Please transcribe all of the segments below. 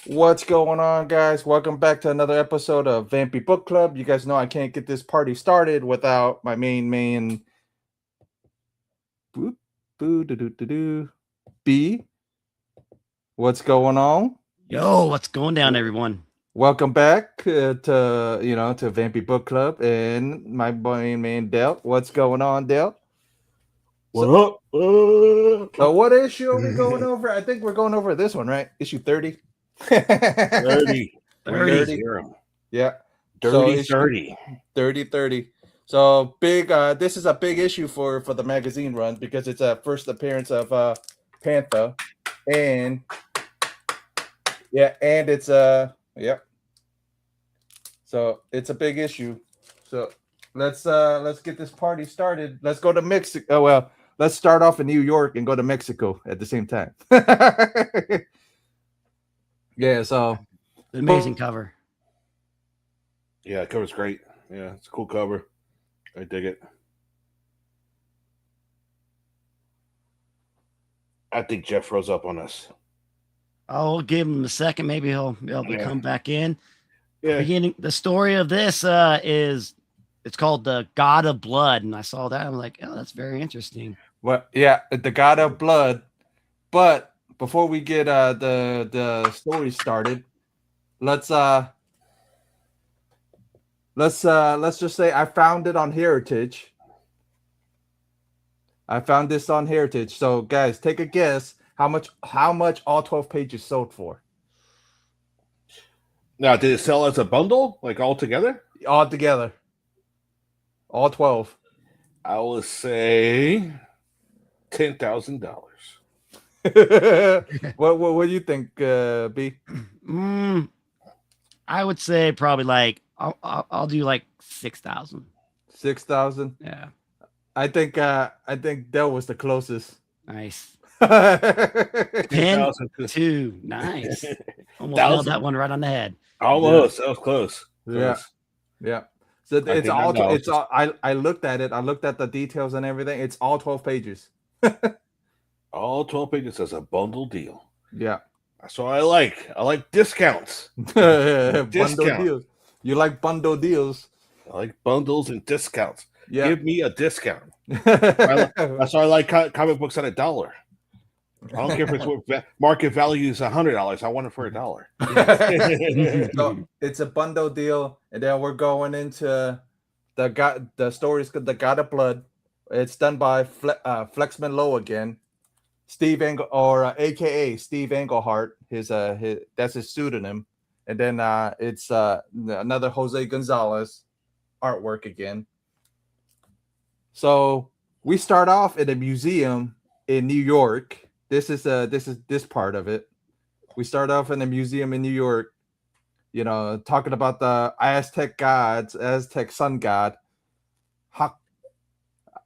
What's going on, guys? Welcome back to another episode of Vampy Book Club. You guys know I can't get this party started without my main boop, boo, do, do, do, do. B. What's going on? Yo, what's going down, everyone? Welcome back to Vampy Book Club and my main man Del. What's going on, Del? What up? So what issue are we going over? I think we're going over this one, right? Issue 30. 30. 30. Yeah. Dirty So 30. 30. So big this is a big issue for the magazine run because it's a first appearance of Panther and it's so it's a big issue. So let's get this party started. Let's go to Mexico. Well, let's start off in New York and go to Mexico at the same time. Yeah, so Amazing cover. Yeah, the cover's great. Yeah, it's a cool cover. I dig it. I think Jeff rose up on us. I'll give him a second. Maybe he'll be able to come back in. Yeah. Beginning the story of this is it's called the God of Blood, and I saw that. I'm like, oh, that's very interesting. Well, yeah, the God of Blood. But before we get the story started, let's just say I found it on Heritage. I found this on Heritage. So guys, take a guess how much all 12 pages sold for. Now, did it sell as a bundle, like all together? All together. All 12. I will say $10,000. What do you think, B? I would say probably like I'll do like 6,000. 6,000? Yeah. I think Dell was the closest. Nice. 10,000. 2. Nice. Almost nailed that one right on the head. Almost. That was close. Yeah. So it's all. I looked at it. I looked at the details and everything. It's all 12 pages. All 12 pages as a bundle deal. Yeah. That's what I like. I like discounts. Bundle deals. You like bundle deals? I like bundles and discounts. Yeah. Give me a discount. That's why I like comic books at $1. I don't care if it's what market value is $100. I want it for $1. So it's a bundle deal, and then we're going into the stories. The God of Blood. It's done by Flexman Lowe again. Steve AKA Steve Englehart. His that's his pseudonym, and then it's another Jose Gonzalez artwork again. So we start off at a museum in New York. This is this part of it. We start off in a museum in New York, talking about the Aztec gods, Aztec sun god.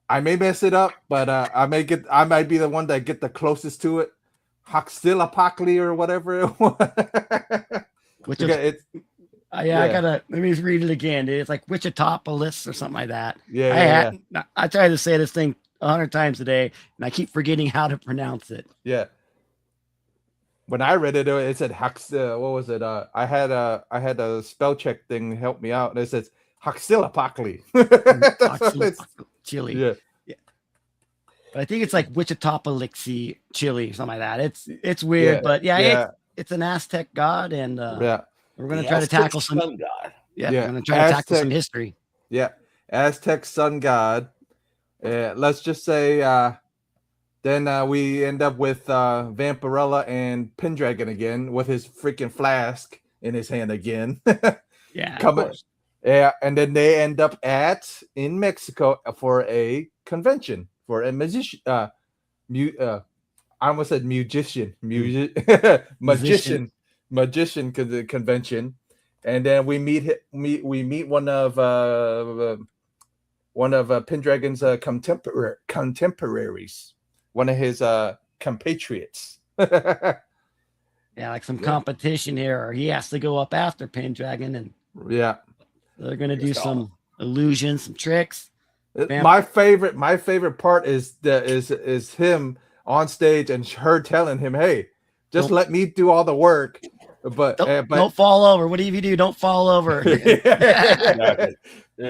I may mess it up, but I might be the one that get the closest to it. Huitzilopochtli or whatever it was. Which is I gotta let me read it again. It's like Wichitopolis or something like that. I try to say this thing 100 times a day, and I keep forgetting how to pronounce it. Yeah. When I read it, it said what was it? I had a spell check thing help me out, and it says Huitzilopochtli. Chile. Yeah. But I think it's like Wichitopolis, Chile, something like that. It's weird, but it's an Aztec god, and we're gonna try to tackle some sun god. Yeah, we're gonna try to tackle some history. Yeah, Aztec sun god. Let's just say then we end up with Vampirella and Pendragon again with his freaking flask in his hand again. Yeah, coming. Yeah, and then they end up in Mexico for a convention for a magician. I almost said magician convention, and then we meet one of Pendragon's contemporaries, one of his compatriots. Yeah, like some competition here, or he has to go up after Pendragon, and they're gonna do some illusions, some tricks. My favorite part is him on stage and her telling him, "Hey, just let me do all the work. But don't fall over. What do you do? Don't fall over. Exactly.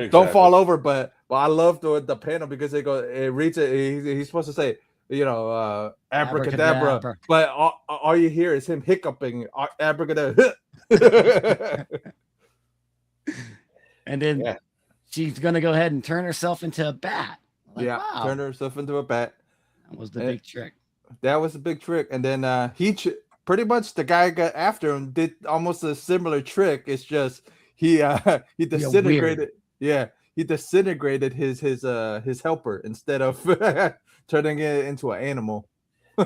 Don't fall over. But I love the panel because it reads it. He's supposed to say, abracadabra. But all you hear is him hiccuping abracadabra. And then she's gonna go ahead and turn herself into a bat. Wow. Turn herself into a bat. That was the big trick. That was a big trick. And then pretty much the guy got after him did almost a similar trick. It's just he disintegrated. He disintegrated his helper instead of turning it into an animal.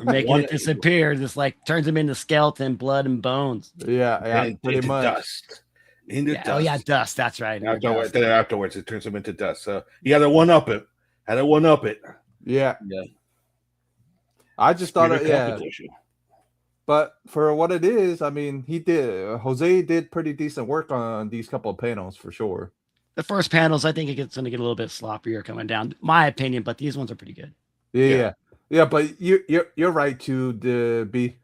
Making it disappear, just like turns him into skeleton, blood, and bones. Yeah, pretty much. Dust. Into dust. Oh yeah, dust. That's right. Afterwards, it turns him into dust. So he had to one up it. Yeah. I just thought But for what it is, I mean, Jose did pretty decent work on these couple of panels for sure. The first panels, I think it's going to get a little bit sloppier coming down, my opinion, but these ones are pretty good. Yeah, but you're right to be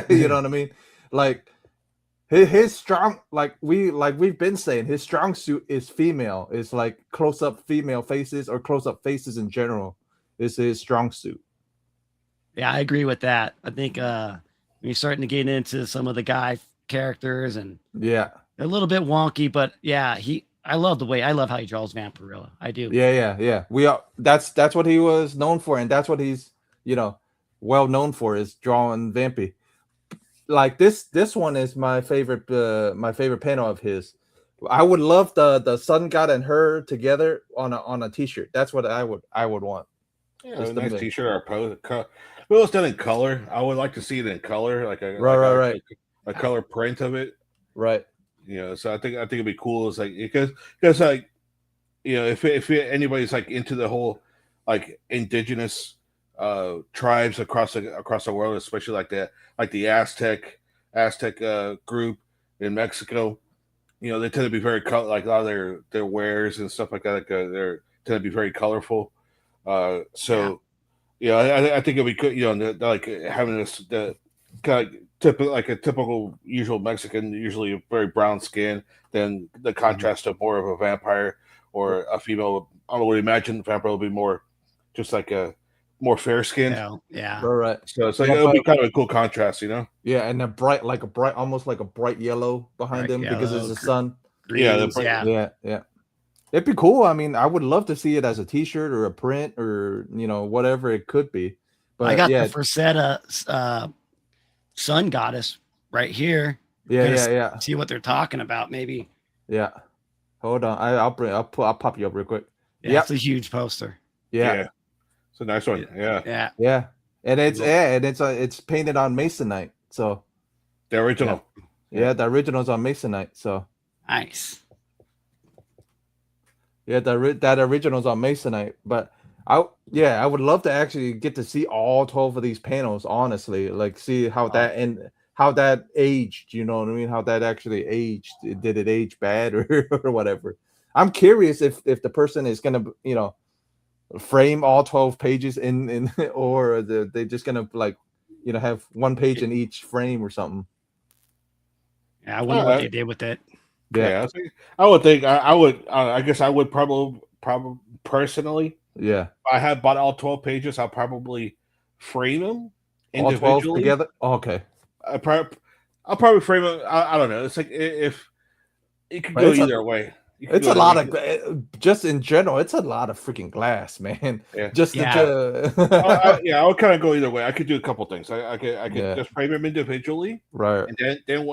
you know what I mean? Like his strong, like we've been saying, his strong suit is female. It's like close-up female faces or close-up faces in general is his strong suit. Yeah, I agree with that. I think you're starting to get into some of the guy characters and they're a little bit wonky, but I love how he draws Vampirella. I do. Yeah. That's what he was known for, and that's what he's well known for is drawing Vampy. Like this one is my favorite panel of his. I would love the sun god and her together on a t-shirt. That's what I would want. Yeah, a nice t-shirt or a pose. If it was done in color, I would like to see it in color, like a color print of it. Right. So I think it'd be cool. It's like because like if anybody's like into the whole like indigenous tribes across the world, especially like the Aztec group in Mexico, they tend to be very like a lot of their wares and stuff like that. They're tend to be very colorful. I think it'd be good. Like having the kind of like a typical usual Mexican, usually a very brown skin, then the contrast of more of a vampire or a female. I would imagine vampire will be more just like a more fair skinned. Yeah. Right. So it's like it'll be kind of a cool contrast, Yeah, and almost like a bright yellow behind him because it's the sun. Greens, yeah. It'd be cool. I mean, I would love to see it as a t-shirt or a print or whatever it could be. But I got the Frazetta sun goddess right here. Yeah. See what they're talking about, maybe. Yeah. Hold on. I'll pop you up real quick. Yeah, it's a huge poster. Yeah. It's a nice one. Yeah. And it's painted on Masonite. So the original. Yeah, the original's on Masonite. So nice. Yeah, that original's on Masonite, but I would love to actually get to see all 12 of these panels, honestly, like see how that aged, you know what I mean? How that actually aged. Did it age bad or whatever? I'm curious if the person is gonna, frame all 12 pages in or they just gonna have one page in each frame or something. Yeah, I wonder what they did with it. Yeah, I would think I would. I guess I would probably personally. Yeah, if I had bought all 12 pages, I'll probably frame them individually. All 12 together. Oh, okay. I'll probably frame them. I don't know. It's like if it could go either way. It's a lot of just in general. It's a lot of freaking glass, man. Yeah. I would kind of go either way. I could do a couple things. I could just frame them individually, right? And then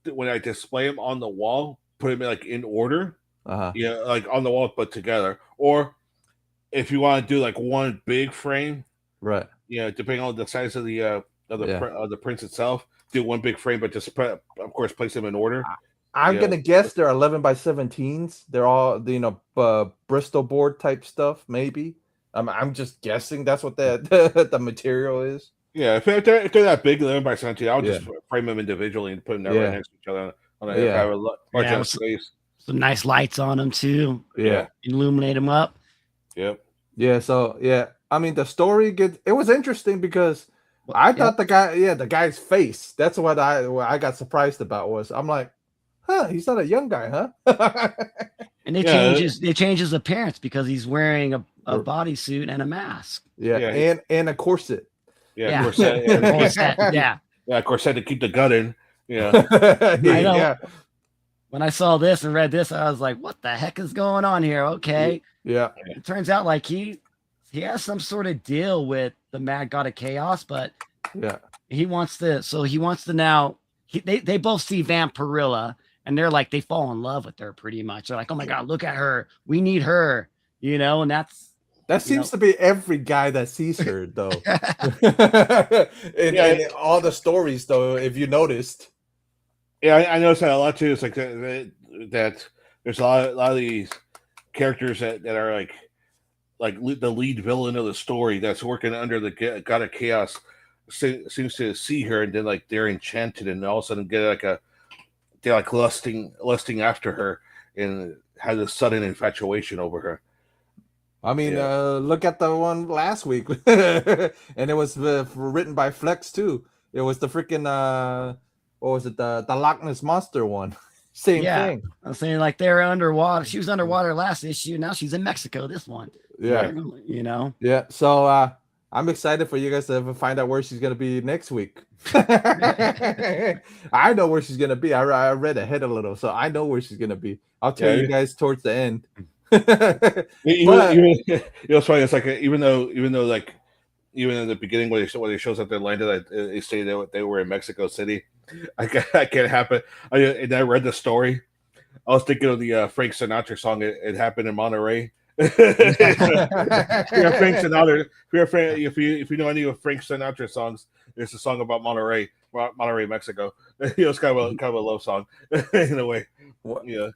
when I display them on the wall, put them in order. Like on the wall, put together. Or if you want to do like one big frame, right? Depending on the size of the prints itself, do one big frame, but just of course place them in order. I'm gonna guess they're 11 by 17s. They're all Bristol board type stuff, maybe. I'm just guessing that's what the material is. Yeah, if they're that big, 11 by 17, I'll just frame them individually and put them right next to each other on a space. Some nice lights on them too. Yeah, illuminate them up. Yep. Yeah. So I mean, the story it was interesting because I thought the guy's face. That's what I got surprised about. I'm like, huh, he's not a young guy, huh? And they change his appearance because he's wearing a bodysuit and a mask. Yeah, and a corset. Yeah, corset. And corset. Yeah, corset to keep the gut in. Yeah, I know. Yeah. When I saw this and read this, I was like, "What the heck is going on here?" Okay, yeah. It turns out like he has some sort of deal with the Mad God of Chaos, but he wants to now. They both see Vampirella, and they're like, they fall in love with her pretty much. They're like, "Oh my God, look at her. We need her," and that seems to be every guy that sees her, though. in all the stories, though, if you noticed. Yeah, I noticed that a lot too. It's like that there's a lot of these characters that are like the lead villain of the story that's working under the God of Chaos seems to see her, and then like they're enchanted, and all of a sudden they're like lusting after her and has a sudden infatuation over her. I mean, look at the one last week, and it was written by Flex too. It was the freaking what was it, the Loch Ness Monster one? Same thing. I'm saying like they're underwater. She was underwater last issue. Now she's in Mexico. This one. Yeah. Yeah. So I'm excited for you guys to find out where she's gonna be next week. I know where she's gonna be. I read ahead a little, so I know where she's gonna be. I'll tell you guys towards the end. It's funny. It's like even in the beginning when it shows up their land, they say they were in Mexico City. I can't happen. And I read the story. I was thinking of the Frank Sinatra song. It happened in Monterey. Frank Sinatra. If you know any of Frank Sinatra songs, there's a song about Monterey, Mexico. It's kind of a love song in a way. Yeah,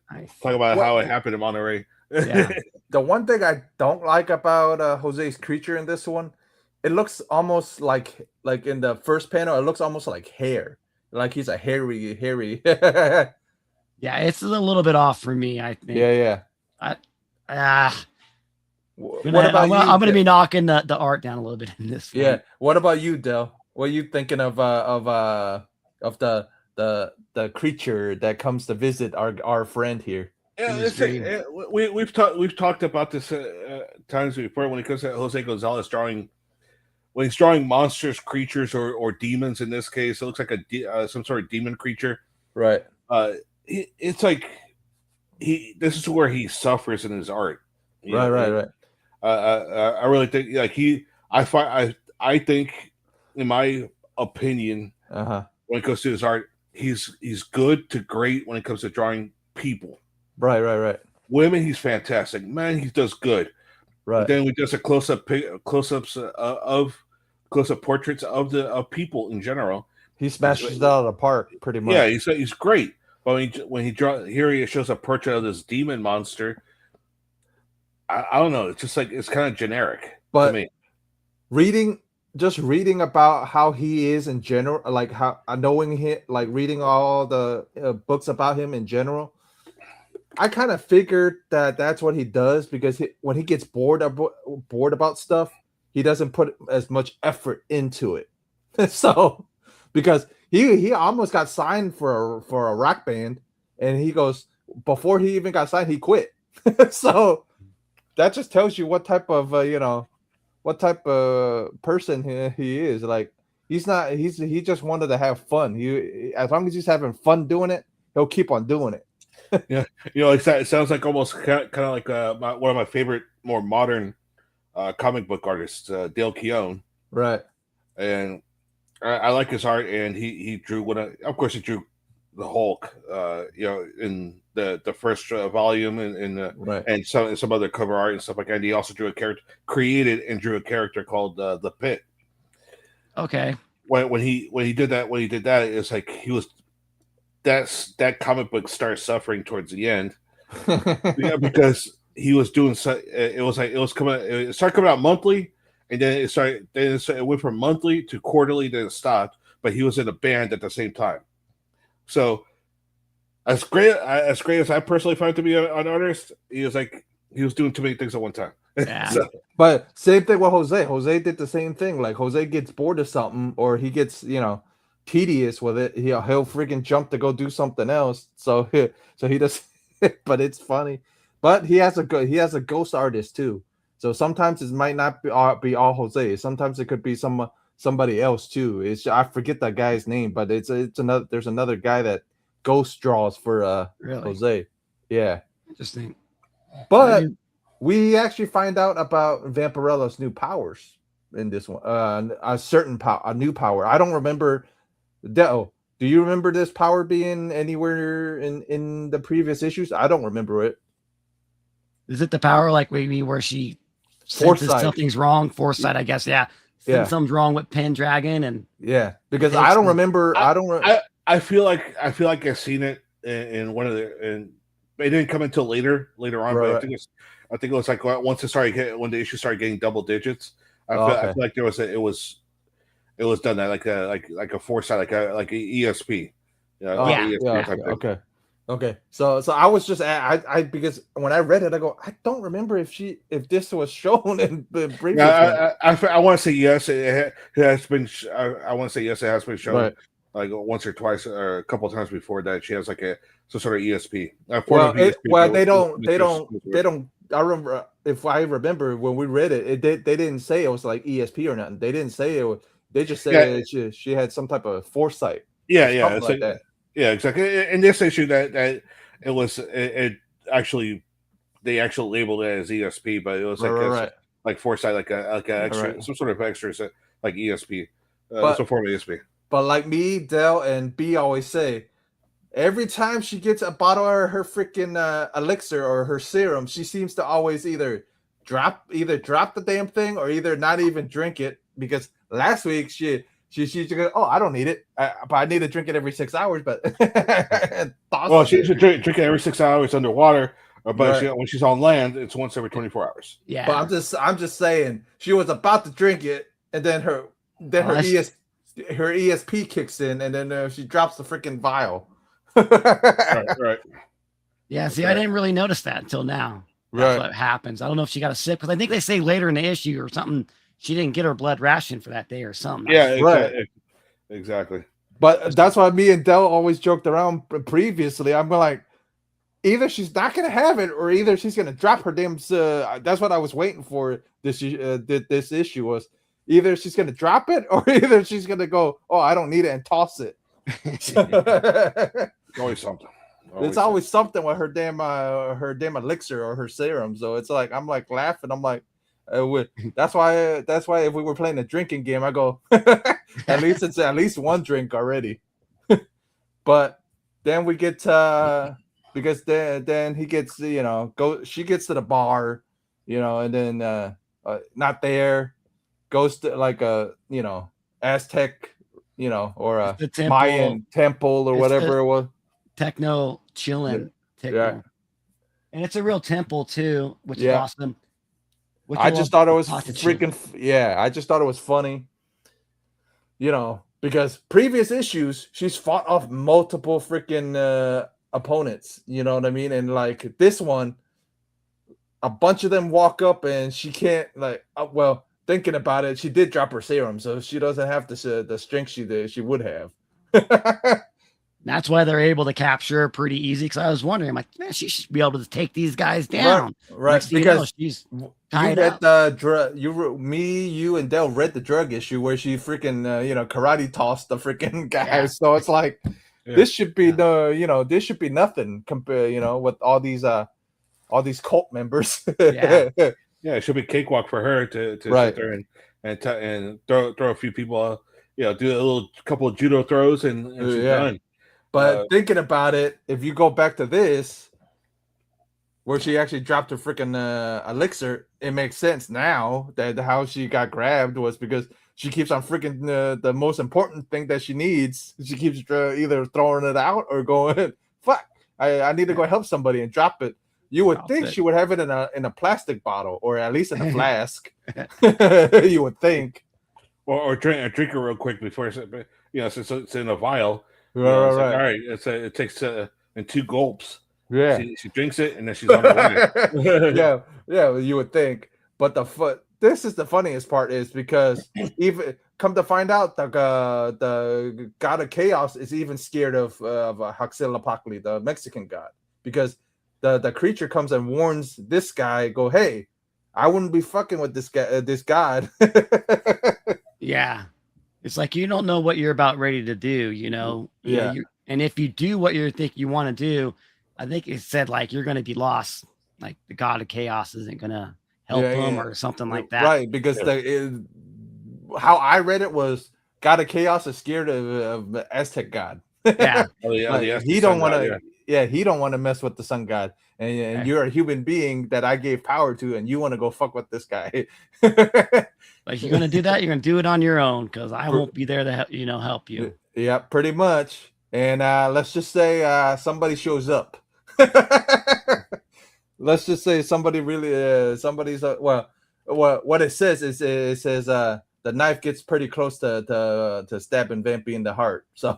talk about how it happened in Monterey. Yeah. The one thing I don't like about Jose's creature in this one, it looks almost like in the first panel, it looks almost like hair. Like he's a hairy. Yeah, it's a little bit off for me, I think. Yeah. I'm gonna be knocking the art down a little bit in this one. Yeah. What about you, Del? What are you thinking of the creature that comes to visit our friend here? Yeah, we've talked about this times before when it comes to Jose Gonzalez drawing. When he's drawing monsters, creatures, or demons, in this case, it looks like some sort of demon creature. Right. It's like this is where he suffers in his art. Right. I really think I think, in my opinion, when it comes to his art, he's good to great when it comes to drawing people. Right. Women, he's fantastic. Man, he does good. Right. But then we just close-ups of portraits of people in general. He smashes it out of the park pretty much. Yeah, he's great. But when he shows a portrait of this demon monster. I don't know. It's just like it's kind of generic to me. Reading about how he is in general, like how knowing him, like reading all the books about him in general, I kind of figured that that's what he does because when he gets bored about stuff, he doesn't put as much effort into it. So because he almost got signed for a rock band, and he goes before he even got signed, he quit. So that just tells you what type of person he is. Like he just wanted to have fun. As long as he's having fun doing it, he'll keep on doing it. Yeah, it sounds like almost kind of like one of my favorite more modern comic book artists, Dale Keown. Right. And I like his art, and he drew of course he drew the Hulk, in the first volume and some other cover art and stuff like that. And he also created and drew a character called the Pit. Okay. When he did that, it's like he was. That comic book started suffering towards the end, because he was doing so. It started coming out monthly, and then it went from monthly to quarterly, then it stopped. But he was in a band at the same time. So as great as I personally find to be an artist, he was doing too many things at one time. Yeah. So, But same thing with Jose. Jose did the same thing. Like Jose gets bored of something, or he gets tedious with it. He'll freaking jump to go do something else. So he does. But it's funny. But he has a ghost artist too. So sometimes it might not be all Jose. Sometimes it could be somebody else too. I forget that guy's name, but it's another. There's another guy that ghost draws for Really Jose. Yeah. interesting. But we actually find out about Vampirella's new powers in this one. A new power. I don't remember. Do you remember this power being anywhere in the previous issues? I don't remember it. Is it the power like maybe where she senses Foresight. something's wrong? Foresight, I guess. Yeah. Yeah. Something's wrong with Pendragon, and because I don't remember. I feel like I've seen it in one of and it didn't come until later on. Right, but I think it was like once when the issue started getting double digits. I feel like it was done that like a foresight, like a ESP. ESP okay. So I was just I because when I read it, I go, I don't remember if this was shown in the previous. I want to say yes. It has been. I want to say yes. It has been shown. Right. Like once or twice, or a couple of times before that, she has like some sort of ESP. They don't. I remember if I remember when we read it, they didn't say it was like ESP or nothing. They didn't say it was. They just said she had some type of foresight. Yeah, like that. Yeah, exactly. In this issue, that it was it actually they actually labeled it as ESP, but it was like foresight, like a extra some sort of extra like ESP, some form of ESP. But like me, Del, and B always say, every time she gets a bottle of her freaking elixir or her serum, she seems to always either drop the damn thing or either not even drink it. Because last week she goes, oh, I don't need it, but I need to drink it every 6 hours. But well, she should drink it every 6 hours underwater. But when she's on land, it's once every 24 hours. Yeah. But I'm just saying, she was about to drink it, and then her ESP kicks in, and then she drops the freaking vial. Right. Yeah. See, I didn't really notice that until now. That's what happens. I don't know if she got a sip, because I think they say later in the issue or something she didn't get her blood ration for that day or something. Yeah, exactly. But that's why me and Del always joked around previously. I'm like, either she's not gonna have it, or either she's gonna drop her damn. That's what I was waiting for. This issue was either she's gonna drop it, or either she's gonna go, oh, I don't need it, and toss it. Always something. It's always something with her damn elixir or her serum. So it's like I'm like laughing. I'm like, that's why if we were playing a drinking game, I go at least it's at least one drink already. But then we get because then he gets she gets to the bar, and then not there, goes to like a Aztec or a Mayan temple or whatever it was. Techno chilling. Yeah. And it's a real temple too, which is awesome. I just thought it was freaking I just thought it was funny. Because previous issues she's fought off multiple freaking opponents, you know what I mean? And like this one, a bunch of them walk up and she can't thinking about it, she did drop her serum, so she doesn't have the strength she would have. That's why they're able to capture her pretty easy. Because I was wondering, I'm like, man, she should be able to take these guys down. Right. Because she's you read the drug. You and Del read the drug issue where she freaking karate tossed the freaking guy. Yeah. So it's like this should be this should be nothing compared with all these cult members. Yeah, it should be cakewalk for her to sit there and throw a few people. Do a couple of judo throws and she's done. But thinking about it, if you go back to this, where she actually dropped her freaking elixir, it makes sense now that how she got grabbed was because she keeps on freaking the most important thing that she needs. She keeps either throwing it out or going, fuck, I need to go help somebody and drop it. You would think she would have it in a plastic bottle or at least in a flask. You would think. Or drink it real quick before, since it's in a vial. Right. All right. It takes in 2 gulps. Yeah. She drinks it and then she's on her way. Yeah. You would think. But this is the funniest part is because even come to find out the god of chaos is even scared of Huitzilopochtli, the Mexican god, because the creature comes and warns this guy, go, hey, I wouldn't be fucking with this guy, this god. Yeah, it's like you don't know what you're about ready to do, you know. Yeah. And if you do what you think you want to do, I think it said like you're going to be lost. Like the god of chaos isn't going to help him or something like that. Right, because how I read it was God of Chaos is scared of the Aztec god. Yeah. Like, he don't want to. Yeah, he don't want to mess with the sun god, and you're a human being that I gave power to, and you want to go fuck with this guy. Like you're gonna do that, you're gonna do it on your own because I won't be there to help you. Yeah, pretty much. And let's just say somebody shows up. Let's just say somebody really somebody's well, what it says is it says the knife gets pretty close to stabbing Vampy in the heart. So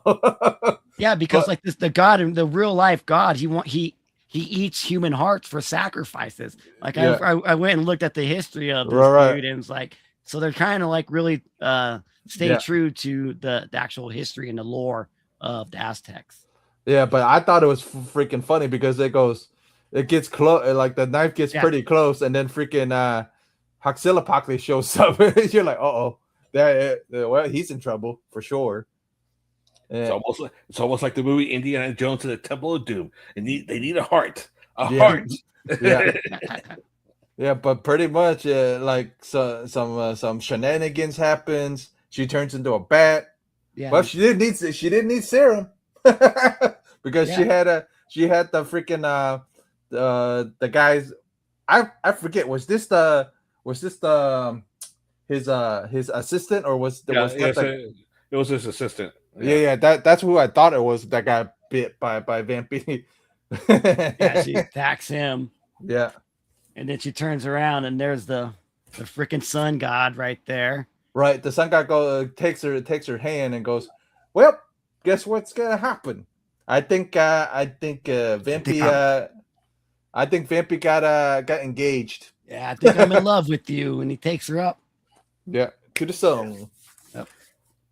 yeah, because like this, the god in the real life god, he eats human hearts for sacrifices. Like I went and looked at the history of this dude, and it's like, so they're kind of like really stay true to the actual history and the lore of the Aztecs. Yeah, but I thought it was freaking funny because it gets close, like the knife gets pretty close, and then freaking Huitzilopochtli shows up. You're like, well, he's in trouble for sure. It's almost like the movie Indiana Jones and the Temple of Doom. They need a heart. Heart. Yeah. Yeah, but pretty much like some shenanigans happens. She turns into a bat. Yeah. Well, she didn't need serum because she had the freaking the guys. I forget, was this his assistant, or it was his assistant. Yeah, that's who I thought it was, that got bit by Vampy. Yeah, she attacks him. Yeah. And then she turns around and there's the freaking sun god right there. Right. The sun god takes her hand and goes, well, guess what's gonna happen? I think Vampy got engaged. Yeah, I think I'm in love with you. And he takes her up. Yeah, to the sun. Yep.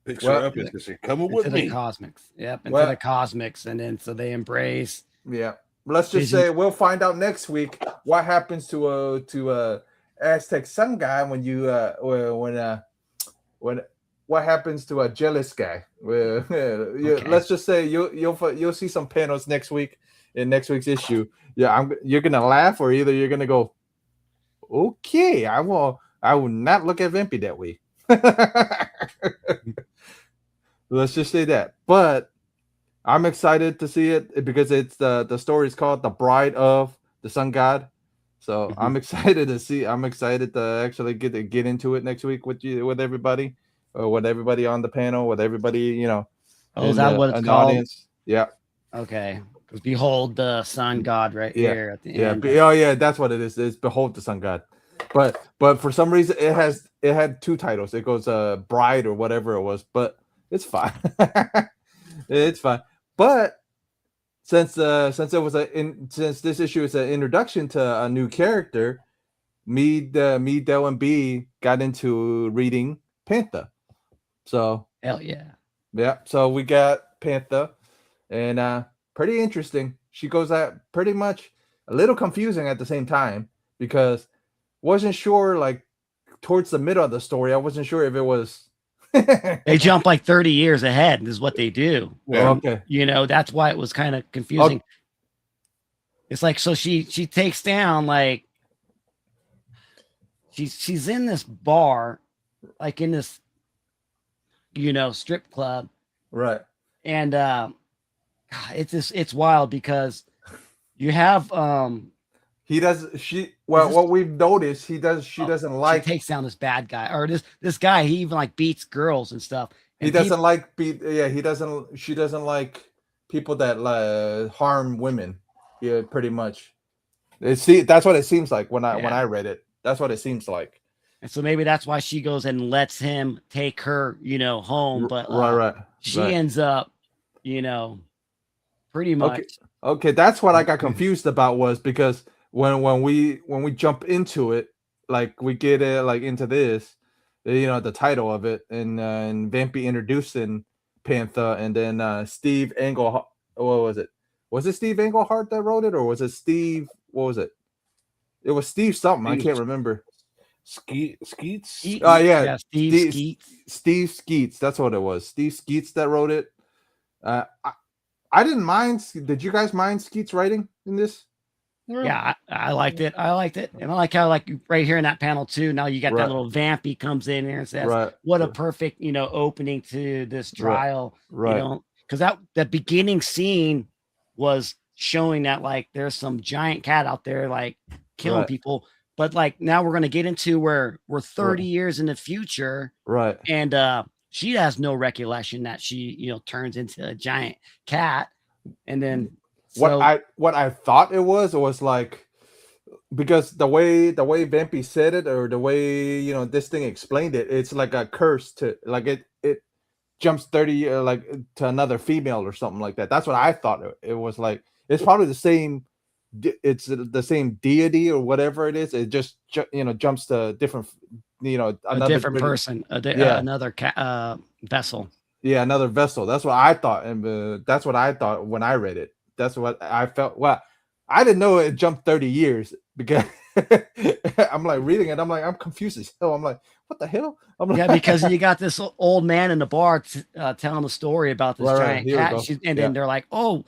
Picks her up and says, "Come with me." The cosmics. Yep, into the cosmics, and then so they embrace. Yeah. Let's just say we'll find out next week what happens to Aztec sun guy when what happens to a jealous guy. Let's just say you'll see some panels next week in next week's issue. Yeah, you're gonna laugh, or either you're gonna go, okay, I will not look at Vampy that way. Let's just say that. But I'm excited to see it because it's the story is called The Bride of the Sun God. So I'm excited to see. I'm excited to actually get into it next week with everybody, or with everybody on the panel, with everybody, Oh, is that what it's called? Audience. Yeah. Okay. Because behold the Sun God right here at the end. Yeah, that's what it is. It's behold the Sun God. But for some reason it had two titles. It goes Bride or whatever it was, but it's fine. It's fine. But since this issue is an introduction to a new character, me, Del, and B got into reading Panther. So hell yeah. Yeah. So we got Panther, and pretty interesting. She goes out pretty much a little confusing at the same time, because wasn't sure, like towards the middle of the story, I wasn't sure if it was they jump like 30 years ahead is what they do. Yeah. Okay. That's why it was kind of confusing. It's like, so she takes down, like she's in this bar, like in this strip club, right? And it's wild because you have what we've noticed, she doesn't like, she takes down this bad guy, or this guy, he even like beats girls and stuff. And she doesn't like people that harm women. Yeah, pretty much. That's what it seems like when I read it. That's what it seems like. And so maybe that's why she goes and lets him take her, home. But she ends up, pretty much. Okay, that's what I got confused about, was because when we jump into it, like we get like into this, the title of it, and Vampy introducing Panther, and then Steve Englehart. What was it? Was it Steve Englehart that wrote it, or was it Steve? What was it? It was Steve something. I can't remember. Skeets. Yeah, Steve Skeets. Steve Skeets. That's what it was. Steve Skeets that wrote it. I didn't mind. Did you guys mind Skeets writing in this? Yeah, I liked it. I liked it, and I like how right here in that panel too. Now you got that little Vampy comes in there and says, "What a perfect opening to this trial." Right. Because that beginning scene was showing that like there's some giant cat out there like killing people, but like now we're gonna get into where we're 30 years in the future, right? And she has no recollection that she turns into a giant cat, and then. What I thought it was like, because the way Vampy said it, or the way this thing explained it, it's like a curse to like it jumps 30 like to another female or something like that. That's what I thought it was like. It's probably the same. It's the same deity or whatever it is. It just jumps to different a different person, another vessel. Yeah, another vessel. That's what I thought, and that's what I thought when I read it. That's what I felt. Well, I didn't know it jumped 30 years because I'm like reading it. I'm like, I'm confused as hell. I'm like, what the hell? I'm like, because you got this old man in the bar telling the story about this giant cat. Then they're like, oh,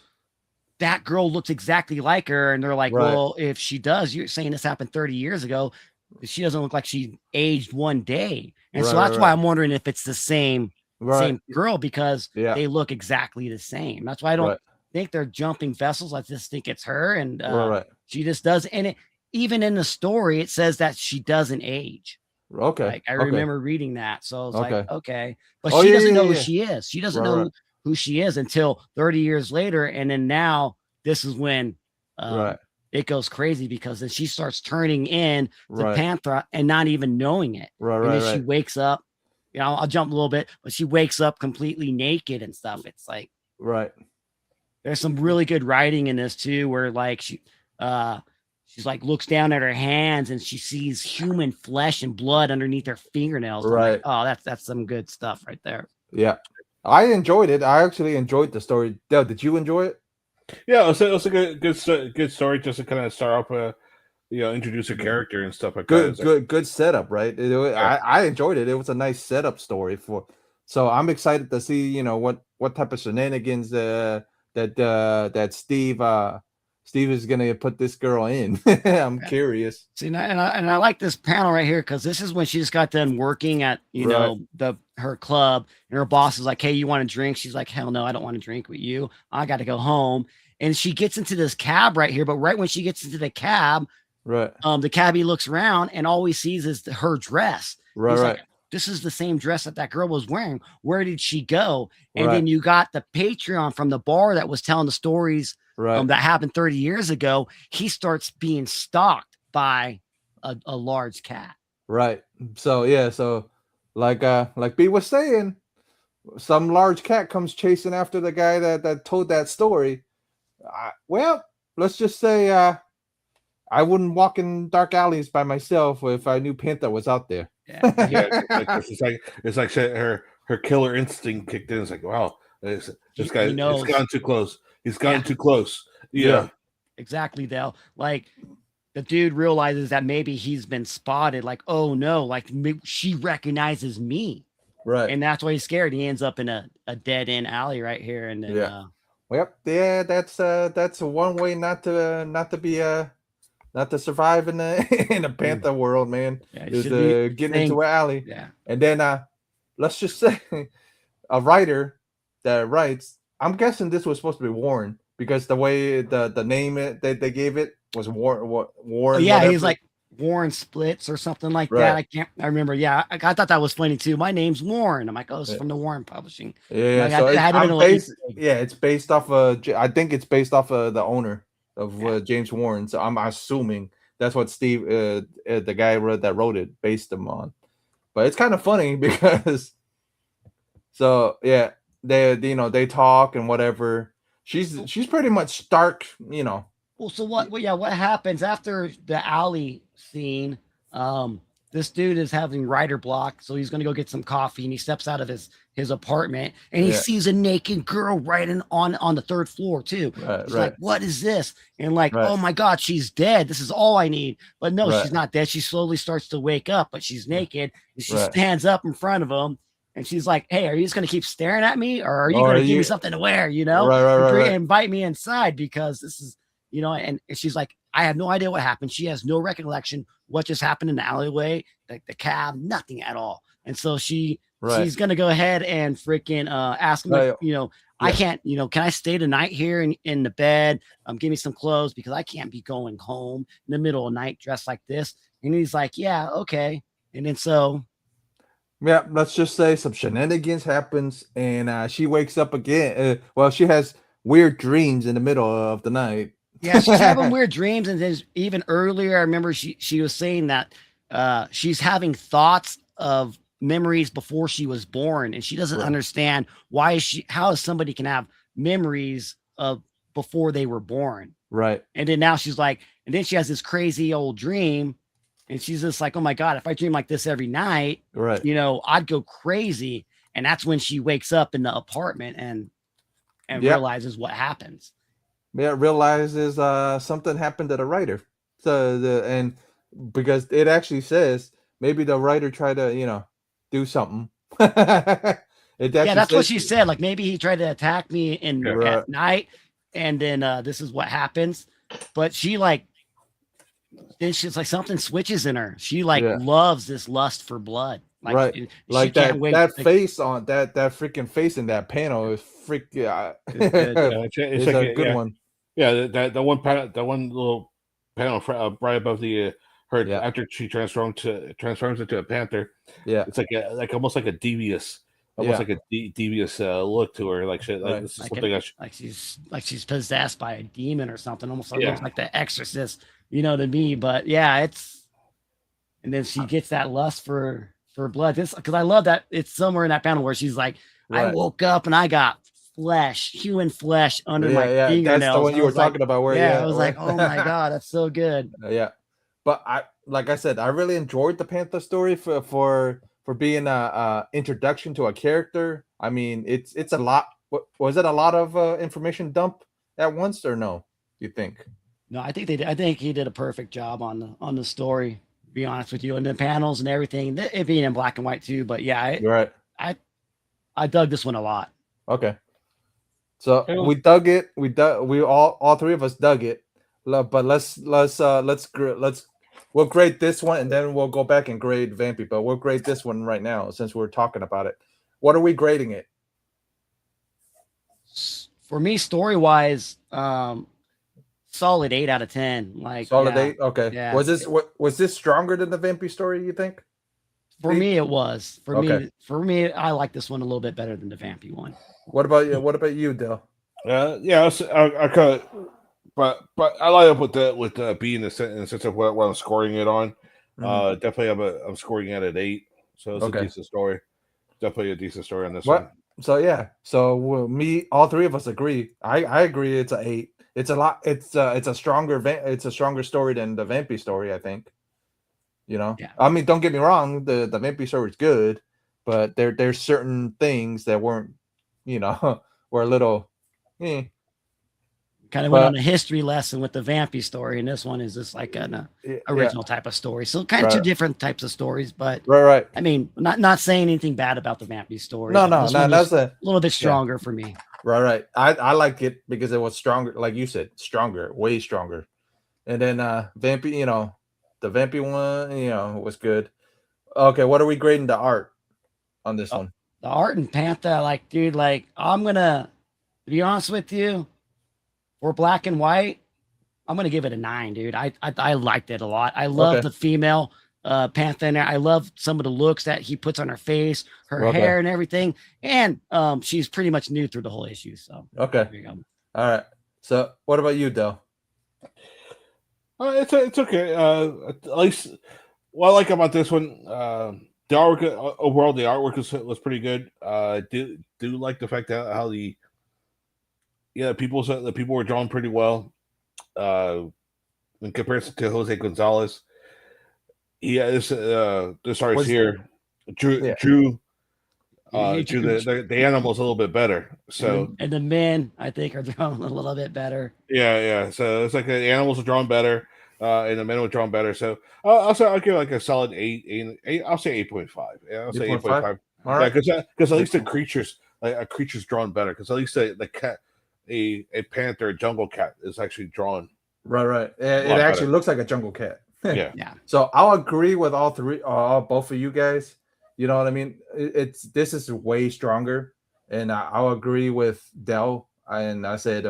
that girl looks exactly like her. And they're like, well, if she does, you're saying this happened 30 years ago. She doesn't look like she aged one day. And so that's why I'm wondering if it's the same girl, because they look exactly the same. That's why I don't think they're jumping vessels. I just think it's her, and she just does. And even in the story, it says that she doesn't age. Okay, like, I remember reading that, so it's like, okay, but she doesn't know who she is. She doesn't know who she is until 30 years later, and then now this is when it goes crazy, because then she starts turning in the Panther and not even knowing it. And then she wakes up. I'll jump a little bit, but she wakes up completely naked and stuff. It's like there's some really good writing in this too, where like she's like looks down at her hands and she sees human flesh and blood underneath her fingernails. Like, oh, that's some good stuff right there. Yeah, I enjoyed it. I actually enjoyed the story. Dale, did you enjoy it? Yeah, it was a good story, just to kind of start off introduce a character and stuff like that. Good setup, right? I enjoyed it. It was a nice setup story so I'm excited to see what type of shenanigans that Steve is gonna put this girl in. I'm curious. See, and I like this panel right here, because this is when she just got done working at her club, and her boss is like, "Hey, you want a drink?" She's like, "Hell no, I don't want to drink with you. I got to go home." And she gets into this cab right here, but right when she gets into the cab, the cabbie looks around and all he sees is her dress. He's like, this is the same dress that girl was wearing. Where did she go? And then you got the Patreon from the bar that was telling the stories that happened 30 years ago. He starts being stalked by a large cat. Right. So yeah. So like B was saying, some large cat comes chasing after the guy that told that story. Well, let's just say I wouldn't walk in dark alleys by myself if I knew Panther was out there. It's like her killer instinct kicked in. It's like, wow, this guy, he's gone too close. He's gone too close. Yeah, exactly, Dale. Like, the dude realizes that maybe he's been spotted. Like, oh no, like she recognizes me. Right. And that's why he's scared. He ends up in a dead end alley right here. And then that's a one way not to survive in a Panther world, man. Is getting into an alley. Yeah. And then let's just say a writer that writes, I'm guessing this was supposed to be Warren, because the way the name that they gave it was Warren. Whatever. He's like Warren Splits or something like that. I remember. Yeah, I thought that was funny too. My name's Warren. I'm like, oh, it's from the Warren Publishing. Yeah, like, it's based off I think it's based off of the owner of James Warren. So I'm assuming that's what Steve, the guy that wrote it, based them on. But it's kind of funny because, they talk and whatever. She's pretty much Stark, Well, so what? Well, what happens after the alley scene? This dude is having writer block, so he's gonna go get some coffee, and he steps out of his apartment, and he sees a naked girl right on the third floor too. He's like, "What is this?" And like, "Oh my God, she's dead. This is all I need." But no, she's not dead. She slowly starts to wake up, but she's naked, and she stands up in front of him, and she's like, "Hey, are you just gonna keep staring at me, or are you gonna give me something to wear? You know, invite me inside because this is." You know, and she's like, I have no idea what happened. She has no recollection what just happened in the alleyway, like the cab, nothing at all. And so she's gonna go ahead and freaking ask him, like, you know, I can't, you know, can I stay tonight here in the bed? Give me some clothes because I can't be going home in the middle of the night dressed like this. And he's like, yeah, okay. And then so let's just say some shenanigans happens, and she wakes up again. Well, she has weird dreams in the middle of the night. Yeah, she's having weird dreams, and then even earlier, I remember she was saying that she's having thoughts of memories before she was born, and she doesn't understand how somebody can have memories of before they were born. Right. And then now she's like, and then she has this crazy old dream, and she's just like, oh my God, if I dream like this every night, you know, I'd go crazy. And that's when she wakes up in the apartment and realizes what happens. Yeah, realizes something happened to the writer. So and because it actually says maybe the writer tried to, you know, do something. That's what she said. Like maybe he tried to attack me at night, and then this is what happens. But she like then she's like something switches in her. She like loves this lust for blood. Like, like that face on that freaking face in that panel is freaking. It's a good one. Yeah, the one little panel right above the her after she transforms into a panther. Yeah, it's like almost like a devious, devious look to her. Like shit, like, this is something she's possessed by a demon or something. Almost looks like The Exorcist, you know, to me. But yeah, and then she gets that lust for blood. This because I love that it's somewhere in that panel where she's like, I woke up and I got human flesh under my fingernails. That's the one you were talking about. Where I was like, oh my God, that's so good. But like I said, I really enjoyed the Panther story for being a introduction to a character. I mean, it's a lot. Was it a lot of information dump at once or no? You think? No, I think they did. I think he did a perfect job on the story. To be honest with you, and the panels and everything, it being in black and white too. But yeah, I dug this one a lot. Okay. So we dug it. We all three of us dug it. But let's we'll grade this one and then we'll go back and grade Vampy. But we'll grade this one right now since we're talking about it. What are we grading it? For me, story wise, solid 8 out of 10. Like solid 8. Okay. Yeah. Was this stronger than the Vampy story? You think? For me, it was. For me, I like this one a little bit better than the Vampy one. What about you? What about you, Dale? I kind of, but I line up with being in the sense of what I'm scoring it on. Definitely, I'm scoring it at 8, so it's a decent story. Definitely a decent story on this one. So all three of us agree. I agree. It's an 8. It's a lot. It's a stronger story than the Vampy story. I think. You know, I mean, don't get me wrong. The Vampy story is good, but there's certain things that weren't. You know, we're a little kind of went on a history lesson with the Vampy story, and this one is just like an original type of story. So kind of two different types of stories, but right. I mean, not saying anything bad about the Vampy story. No, that's a little bit stronger for me. Right. I like it because it was stronger, like you said, way stronger. And then Vampy, you know, the Vampy one, you know, was good. Okay, what are we grading the art on this one? The art in Panther, like, dude, like, I'm gonna, to be honest with you, for black and white, I'm gonna give it a 9, dude. I liked it a lot. I love the female Panther in there. I love some of the looks that he puts on her face, her hair, and everything. And she's pretty much nude through the whole issue. So there you go. All right. So what about you, Del? It's okay. At least what I like about this one. The artwork overall, the artwork was pretty good. Do like the fact that how the people were drawn pretty well in comparison to Jose Gonzalez. Yeah, this artist Was here drew yeah. drew You- drew the animals a little bit better. So and the men, I think, are drawn a little bit better. yeah. So it's like the animals are drawn better, and the men were drawn better. So I'll say I'll give it like a solid eight. I'll say 8.5. Yeah, I'll say 8.5. 8.5. All Yeah, right. because at least the creatures like a creature's drawn better. Because at least the cat, a panther, a jungle cat is actually drawn Right. a It lot actually better. looks like a jungle cat. Yeah. Yeah. So I'll agree with all three, both of you guys. You know what I mean? It's this is way stronger, and I'll agree with Dell. And I said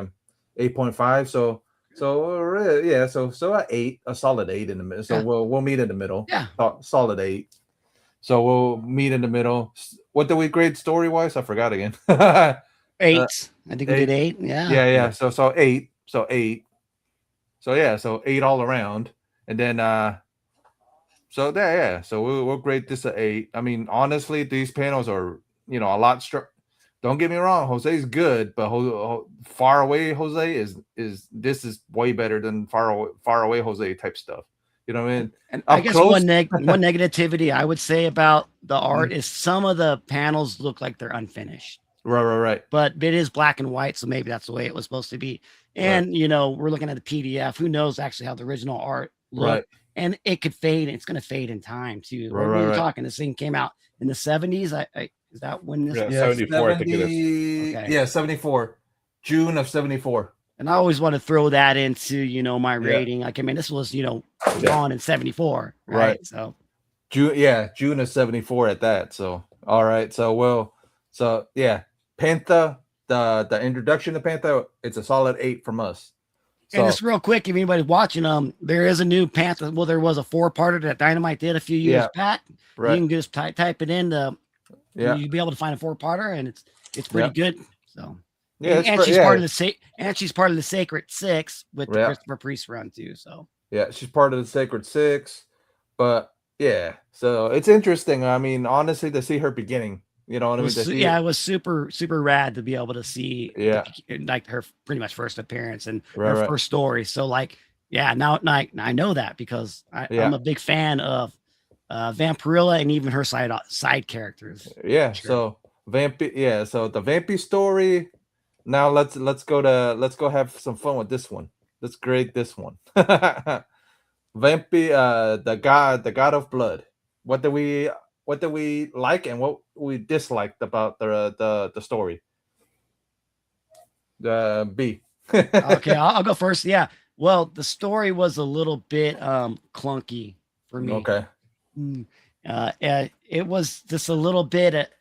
8.5. Yeah, so a solid 8 in the middle. So Yeah. we'll meet in the middle. Yeah. Solid 8. So we'll meet in the middle. What did we grade story wise? I forgot again. 8. I think we did 8. Yeah. Yeah. So 8. So 8. So yeah, so 8 all around. And then so yeah. So we'll grade this a 8. I mean, honestly, these panels are, a lot don't get me wrong, Jose's good, but far away Jose is this is way better than far away Jose type stuff. You know what I mean? And Up I guess close? one negativity I would say about the art is some of the panels look like they're unfinished. Right. But it is black and white, so maybe that's the way it was supposed to be. And we're looking at the PDF. Who knows actually how the original art looked? Right. And it could fade. It's going to fade in time too. Right, We were talking. This thing came out in the 70s. Is that when this? Yeah, 74. I think it is. Okay. Yeah, 74. June of 74. And I always want to throw that into my rating. Like, I mean, this was drawn in 74, right? So June of 74 at that. So all right. So Panther, the introduction to Panther, it's a solid 8 from us. So, and just real quick, if anybody's watching, there is a new Panther. Well, there was a 4-parter that Dynamite did a few years back. Right. You can just type it in. You'll be able to find a 4-parter, and it's pretty good. So and she's part of the Sacred Six with the Christopher Priest run too. So yeah, she's part of the Sacred Six, but yeah, so it's interesting. I mean, honestly, to see her beginning. You know what I mean? It was super, super rad to be able to see like her pretty much first appearance and her first story. So now I know that because I'm a big fan of Vampirella and even her side characters. Yeah. Sure. So the Vampy story. Now let's go have some fun with this one. Let's grade this one. Vampy, the god of blood. What do we like and what we disliked about the story? B. Okay, I'll go first. Yeah. Well, the story was a little bit clunky for me. Okay. It was just a little bit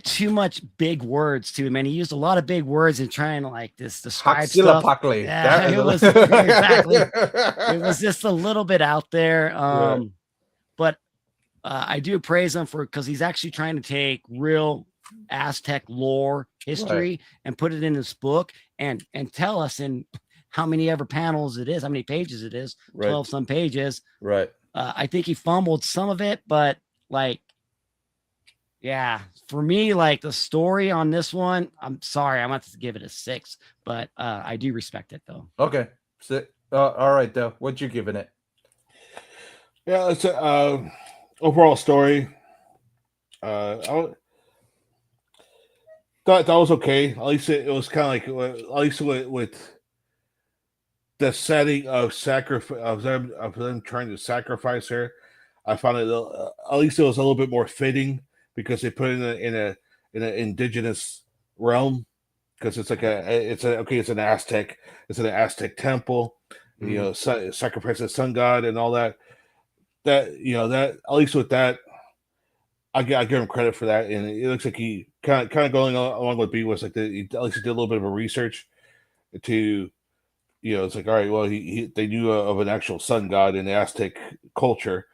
too much big words too. Man, he used a lot of big words and trying to like describe stuff. Yeah, it was exactly. It was just a little bit out there. But I do praise him because he's actually trying to take real Aztec lore history and put it in this book and tell us in how many ever panels it is, how many pages it is, 12 some pages. Right. I think he fumbled some of it, but for me, like the story on this one, I'm sorry, I'm going to give it a 6, but I do respect it though. Okay. All right, though. What you giving it? Yeah, it's overall story. I thought that was okay. At least it was kind of like at least with the setting of sacrifice of them trying to sacrifice her. I found it at least it was a little bit more fitting because they put it in an indigenous realm because it's an Aztec. It's an Aztec temple. Mm-hmm. Sacrifice the sun god and all that. That at least with that, I give him credit for that, and it looks like he kind of going along with B was like he at least did a little bit of a research to, it's like all right, well they knew of an actual sun god in the Aztec culture,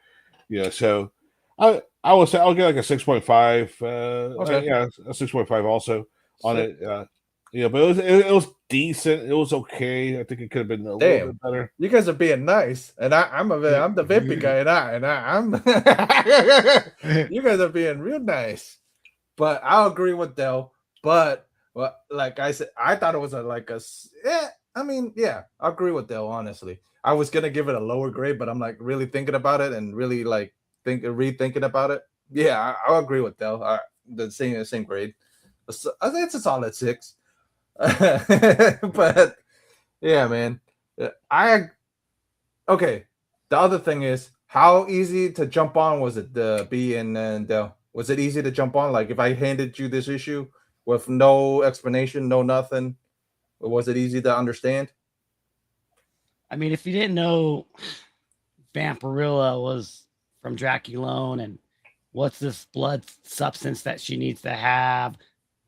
so I would say I'll get like a 6.5, okay. A 6.5 also on it. But it was decent. It was okay. I think it could have been a little bit better. You guys are being nice, and I'm the Vampy guy, and I'm you guys are being real nice. But I'll agree with Del. But like I said, I thought it was I mean, yeah, I agree with Dale. Honestly, I was gonna give it a lower grade, but I'm like really thinking about it and really like rethinking about it. Yeah, I'll agree with Dale. The same grade. I think it's a solid 6. But yeah, man. I okay. The other thing is, how easy to jump on was it? The B and Dell. Was it easy to jump on? Like if I handed you this issue with no explanation, no nothing, was it easy to understand? I mean, if you didn't know Vampirella was from Draculone and what's this blood substance that she needs to have,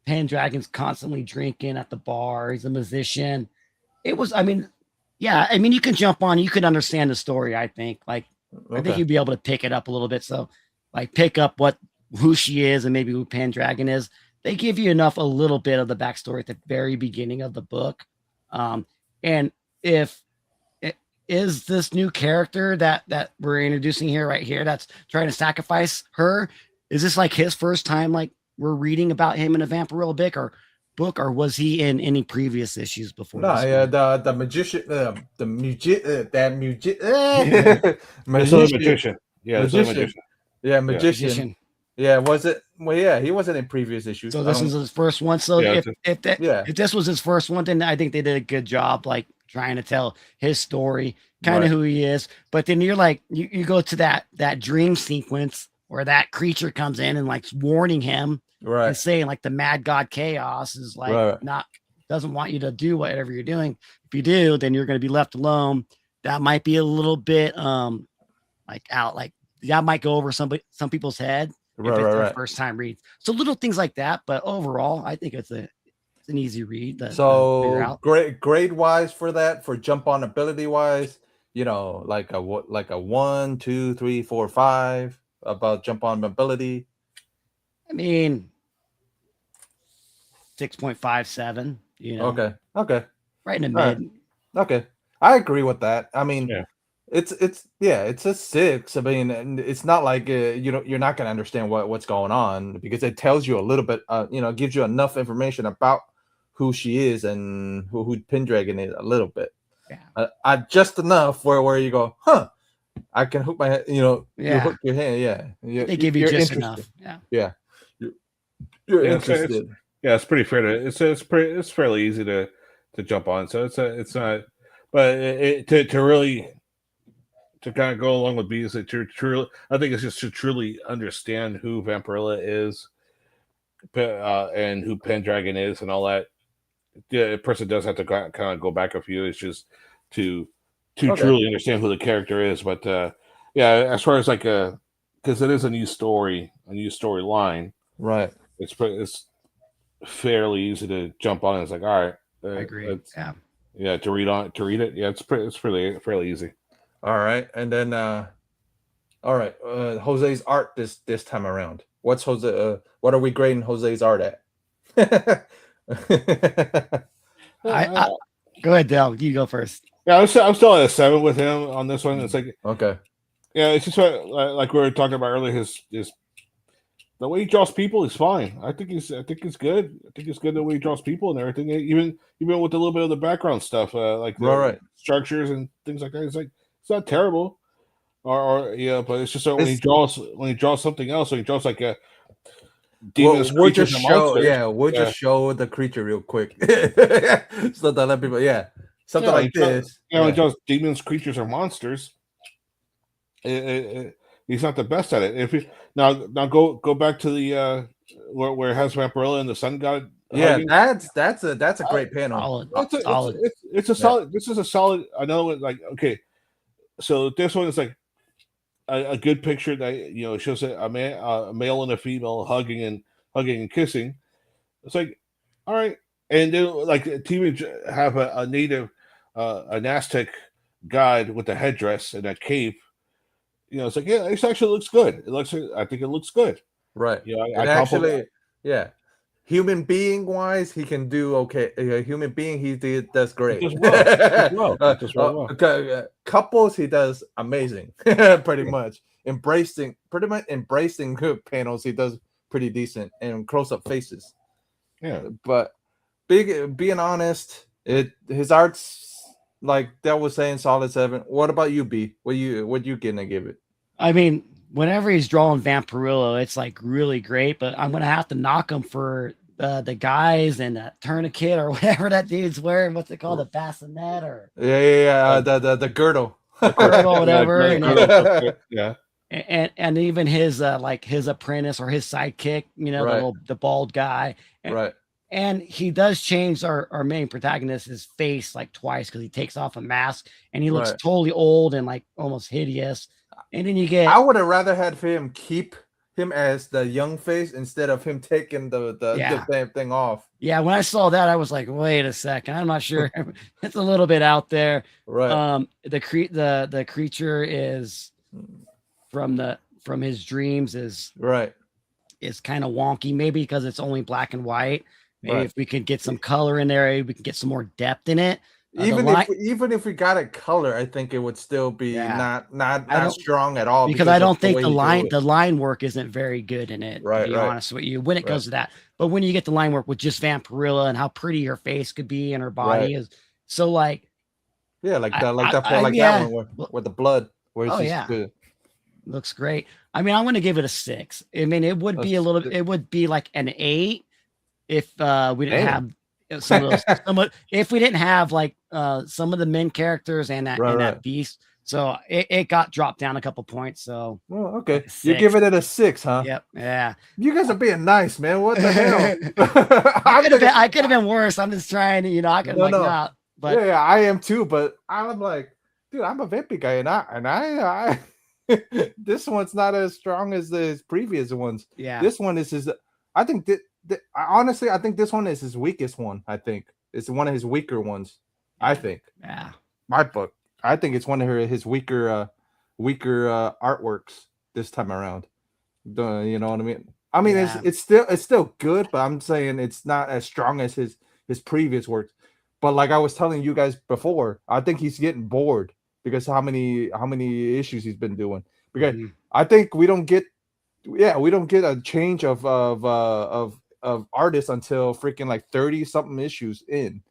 Pendragon's constantly drinking at the bar, he's a musician. It was, I mean, yeah, I mean, you can jump on, you can understand the story, I think. Like, I think you'd be able to pick it up a little bit. So, like, pick up who she is and maybe who Pendragon is. They give you enough, a little bit of the backstory at the very beginning of the book. And if it is this new character that we're introducing here, right here, that's trying to sacrifice her, is this like his first time, like we're reading about him in a Vampirella book, or was he in any previous issues before? No, yeah, the magician, magician. Yeah, magician. Yeah, magician. Magician. Yeah, was it? Well, yeah, he wasn't in previous issues. So this is his first one. So Yeah, if this was his first one, then I think they did a good job, like trying to tell his story, kind of who he is. But then you're like, you go to that dream sequence where that creature comes in and like warning him, and saying like the mad god Chaos is like doesn't want you to do whatever you're doing. If you do, then you're going to be left alone. That might be a little bit that might go over some people's head if it's their first time read. So little things like that, but overall, I think it's an easy read. So grade wise for that, for jump on ability wise, like a 1, 2, 3, 4, 5 about jump on ability. I mean, 6.57. Okay, right in the mid. Okay, I agree with that. I mean, it's a 6. I mean, it's not like you're not gonna understand what's going on, because it tells you a little bit. Gives you enough information about who she is and who Pendragon is a little bit. Yeah, just enough where you go, huh? I can hook my head. You hook your hand. Yeah, they give you just enough. Yeah. You're interested. It's pretty fair it's fairly easy to jump on. So it's not, but to really to kind of go along with B is that I think it's just to truly understand who Vampirella is, and who Pendragon is and all that. Yeah, a person does have to kind of go back a few issues to truly understand who the character is. But as far as like because it is a new storyline, right? It's fairly easy to jump on. It's like, all right, I agree. To read it. Yeah, it's fairly easy. All right, and then Jose's art this time around. What's Jose? What are we grading Jose's art at? Go ahead, Del. You go first. Yeah, I'm still at a 7 with him on this one. It's like it's just like we were talking about earlier. His the way he draws people is fine. I think it's good. I think it's good the way he draws people and everything. Even with a little bit of the background stuff, like the structures and things like that. It's like it's not terrible, but it's just when he draws something else. When he draws like a demons, we'll just show the creature real quick, so that let people something like this. When he draws demons, creatures, or monsters. He's not the best at it. If he, now go back to the where it has Vampirella and the Sun God. Yeah, that's a great panel. It's a solid. This is a solid. I know it. Like so this one is like a good picture that shows a male and a female hugging and kissing. It's like, all right, and then like TV have a native an Aztec god with a headdress and a cape. It's like, it actually looks good. I think it looks good. Right. Human being wise, he can do okay. Human being, he does great. He does well. Couples, he does amazing. Pretty much embracing good panels, he does pretty decent, and close up faces. Yeah. But being honest, His art's like that was saying solid 7. What about you, B? What you gonna give it? I mean, whenever he's drawing Vampirella, it's like really great, but I'm gonna have to knock him for the guys and that tourniquet or whatever that dude's wearing. What's it called? The bassinet or Yeah. The girdle. girdle, whatever. Yeah. And even his like his apprentice or his sidekick, Right. the bald guy. Right. And he does change our main protagonist's face like twice because he takes off a mask and he looks Right. totally old and like almost hideous. And then you get I would have rather had him keep him as the young face instead of him taking the damn thing off. Yeah, when I saw that, I was like, wait a second, I'm not sure. It's a little bit out there. Right. The creature is from his dreams is Right. kind of wonky, maybe because it's only black and white. Maybe Right. if we could get some color in there, maybe we can get some more depth in it. Even if we got a color, I think it would still be not strong at all. Because I don't think the line work isn't very good in it. Right, to be honest with you, when it goes to that. But when you get the line work with just Vampirella and how pretty her face could be and her body is, so like that one with the blood. Where it's good. Looks great. I mean, I'm going to give it a 6. I mean, it would be it would be like an 8 if we didn't have some of those. If we didn't have like some of the main characters and that beast. So it got dropped down a couple points. So okay, you're giving it a 6, huh? Yep. Yeah. You guys are being nice, man. What the hell? I could have been worse. I'm just trying to, I could not. But yeah, I am too. But I'm like, dude, I'm a Vampy guy, and I this one's not as strong as the previous ones. Yeah, this one is his. I think honestly, I think this one is his weakest one. I think it's one of his weaker ones. I think. Yeah. My book. I think it's one of his weaker artworks this time around. You know what I mean? I mean, it's still good, but I'm saying it's not as strong as his previous works. But like I was telling you guys before, I think he's getting bored because how many issues he's been doing. Because I think we don't get a change of artists until freaking like 30 something issues in.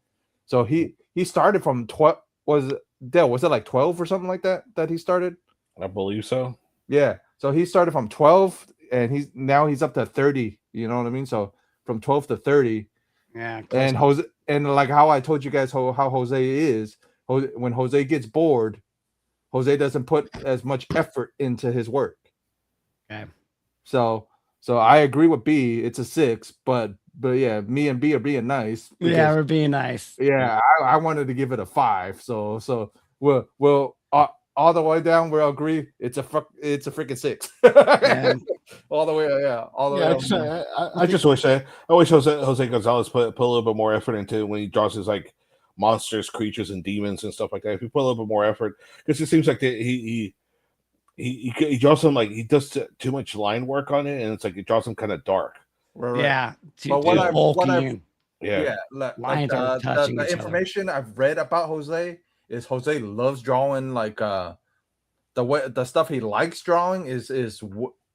So he started from 12. Was it like 12 or something like that he started? I believe so. Yeah. So he started from 12 and he's up to 30. You know what I mean? So from 12 to 30. Yeah. And Jose, and like how I told you guys how Jose is, when Jose gets bored, Jose doesn't put as much effort into his work. Okay. So I agree with B. It's a 6, but yeah, me and B are being nice. Yeah, we're being nice. Yeah, I wanted to give it a 5. So we'll all the way down. We'll agree. It's a freaking 6. All the way. Yeah. All the way. I just wish Jose Gonzalez put a little bit more effort into when he draws his like monsters, creatures, and demons and stuff like that. If he put a little bit more effort, because it seems like he draws them like he does too much line work on it, and it's like he draws them kind of dark. Right. Yeah. But lines are touching the information I've read about Jose is Jose loves drawing like the stuff he likes drawing is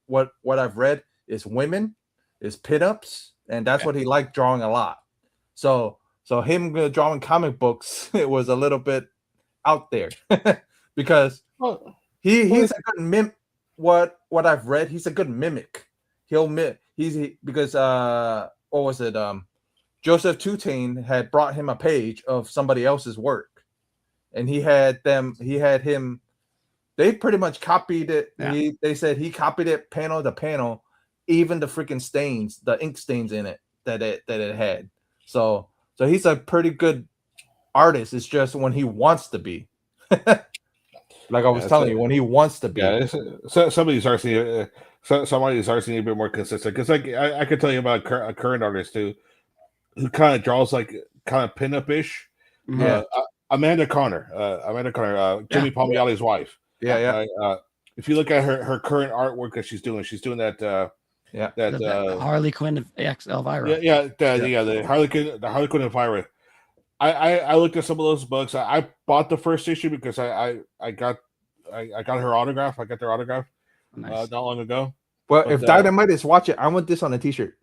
what I've read is women, is pinups, and that's what he liked drawing a lot. So him drawing comic books, it was a little bit out there because he's a good mimic. What I've read, he's a good mimic. Because what was it? Joseph Tutane had brought him a page of somebody else's work, and he had him. They pretty much copied it. Yeah. They said he copied it panel to panel, even the freaking stains, the ink stains in it that it had. So he's a pretty good artist. It's just when he wants to be. Like I was telling you, when he wants to be. Yeah, some of these artists need a bit more consistent. Because like I could tell you about a current artist too, who kind of draws like kind of pinup-ish. Yeah. Amanda Connor, Jimmy Palmiotti's wife. Yeah. If you look at her current artwork that she's doing that the Harley Quinn X Elvira. The Harley Quinn Elvira. I looked at some of those books. I bought the first issue because I got her autograph. I got their autograph not long ago. Well, if Dynamite is watching, I want this on a T-shirt.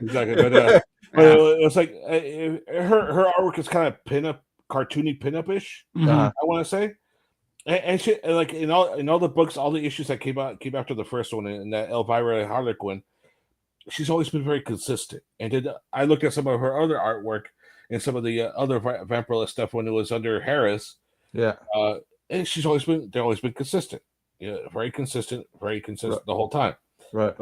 Exactly. But it was like her artwork is kind of cartoony pinup-ish. I want to say, and she like in all the books, all the issues that came after the first one, and that Elvira Harlequin, she's always been very consistent. And then I looked at some of her other artwork and some of the other Vampirella stuff when it was under Harris. Yeah, and they've always been consistent. Yeah, very consistent the whole time. Right.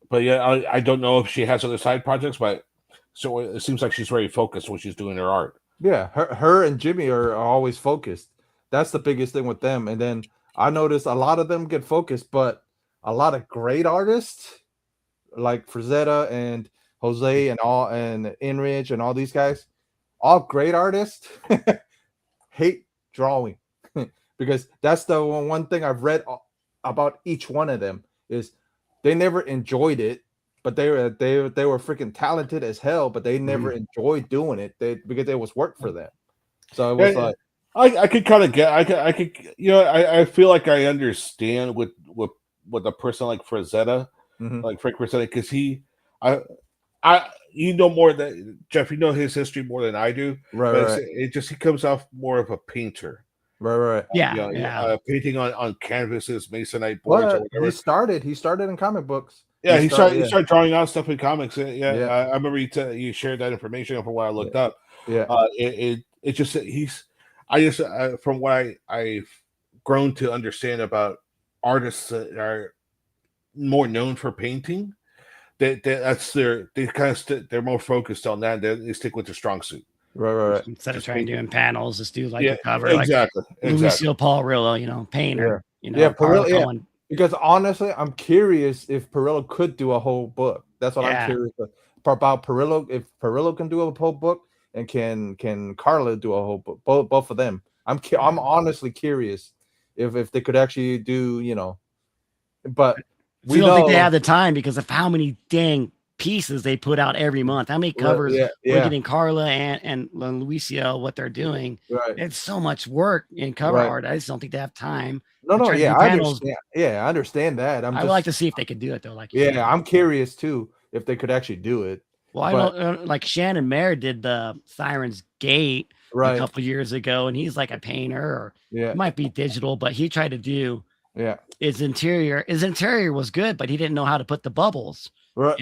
But yeah, I don't know if she has other side projects, but so it seems like she's very focused when she's doing her art. Yeah, her and Jimmy are always focused. That's the biggest thing with them. And then I noticed a lot of them get focused, but a lot of great artists like Frazetta and Jose and Enrich and all these guys, all great artists, hate drawing because that's the one thing I've read about each one of them is they never enjoyed it, but they were freaking talented as hell, but they never enjoyed doing it because it was work for them. So it was like I could kind of get I could I feel like I understand with a person like Frazetta, like Frank Frazetta, because you know more than Jeff, you know his history more than I do. Right. It just he comes off more of a painter. Right. Yeah. Painting on canvases, masonite boards, or whatever. He started in comic books. Yeah, he started drawing out stuff in comics. Yeah. I remember you shared that information from what I looked up. Yeah, it just from what I've grown to understand about artists that are more known for painting, they're more focused on that. They stick with their strong suit. Right. Instead of trying doing panels, just do like a cover, exactly. like Lucio Paulrillo, painter. Perillo, because honestly, I'm curious if Perillo could do a whole book. That's what I'm curious about Perillo. If Perillo can do a whole book, and can Carla do a whole book? Both of them. I'm honestly curious if they could actually do, but we don't think they have the time because of how many dang pieces they put out every month. How many covers we're getting Carla and Lucio, what they're doing. Right. It's so much work in cover art. I just don't think they have time. I understand. Yeah, I understand that. I would like to see if they could do it though. I'm curious too if they could actually do it. Well, I know like Shannon Mayer did the Siren's Gate a couple years ago, and he's like a painter, or it might be digital, but he tried to do his interior. His interior was good, but he didn't know how to put the bubbles. Right.